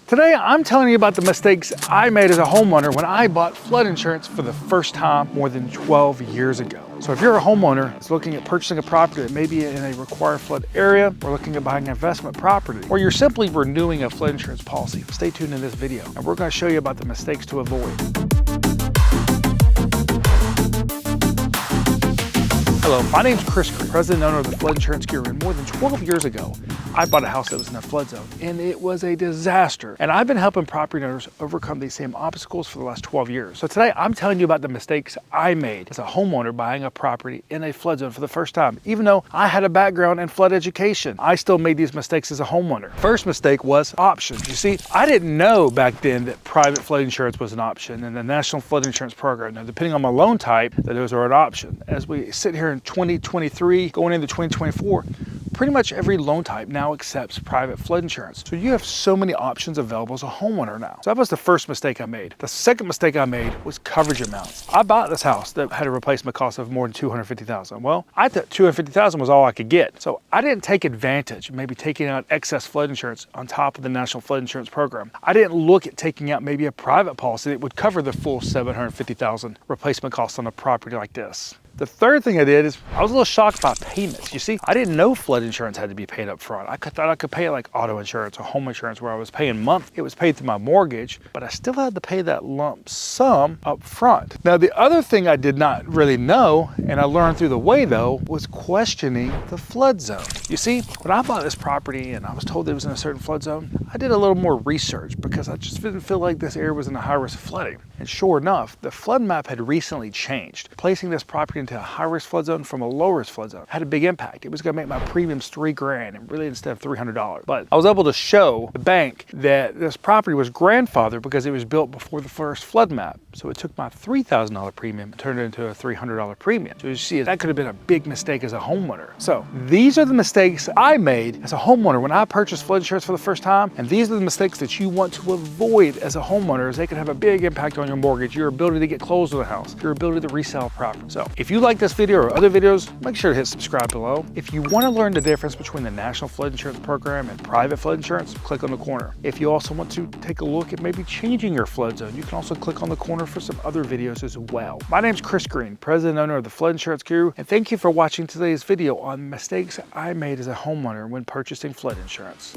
Today, I'm telling you about the mistakes I made as a homeowner when I bought flood insurance for the first time more than 12 years ago. So if you're a homeowner that's looking at purchasing a property that may be in a required flood area, or looking at buying an investment property, or you're simply renewing a flood insurance policy, stay tuned in this video, and we're going to show you about the mistakes to avoid. Hello, my name's Chris Green, president and owner of the Flood Insurance Guru, and more than 12 years ago, I bought a house that was in a flood zone, and it was a disaster. And I've been helping property owners overcome these same obstacles for the last 12 years. So today, I'm telling you about the mistakes I made as a homeowner buying a property in a flood zone for the first time. Even though I had a background in flood education, I still made these mistakes as a homeowner. First mistake was options. You see, I didn't know back then that private flood insurance was an option and the National Flood Insurance Program. Now, depending on my loan type, that those are an option. As we sit here in 2023, going into 2024, pretty much every loan type now accepts private flood insurance. So you have so many options available as a homeowner now. So that was the first mistake I made. The second mistake I made was coverage amounts. I bought this house that had a replacement cost of more than $250,000. Well, I thought $250,000 was all I could get. So I didn't take advantage of maybe taking out excess flood insurance on top of the National Flood Insurance Program. I didn't look at taking out maybe a private policy that would cover the full $750,000 replacement cost on a property like this. The third thing I did is I was a little shocked by payments. You see, I didn't know flood insurance had to be paid up front. I thought I could pay it like auto insurance or home insurance where I was paying monthly. It was paid through my mortgage, but I still had to pay that lump sum up front. Now, the other thing I did not really know, and I learned through the way though, was questioning the flood zone. You see, when I bought this property and I was told it was in a certain flood zone, I did a little more research because I just didn't feel like this area was in a high risk of flooding. And sure enough, the flood map had recently changed, placing this property into a high-risk flood zone from a low-risk flood zone. Had a big impact. It was going to make my premiums $3,000, and really instead of $300. But I was able to show the bank that this property was grandfathered because it was built before the first flood map. So it took my $3,000 premium and turned it into a $300 premium. So you see, that could have been a big mistake as a homeowner. So these are the mistakes I made as a homeowner when I purchased flood insurance for the first time, and these are the mistakes that you want to avoid as a homeowner, as they can have a big impact on your mortgage, your ability to get closed on a house, your ability to resell a property. So if you like this video or other videos, make sure to hit subscribe below. If you want to learn the difference between the National Flood Insurance Program and private flood insurance, click on the corner. If you also want to take a look at maybe changing your flood zone, you can also click on the corner for some other videos as well. My name's Chris Green, president and owner of the Flood Insurance Guru, and thank you for watching today's video on mistakes I made as a homeowner when purchasing flood insurance.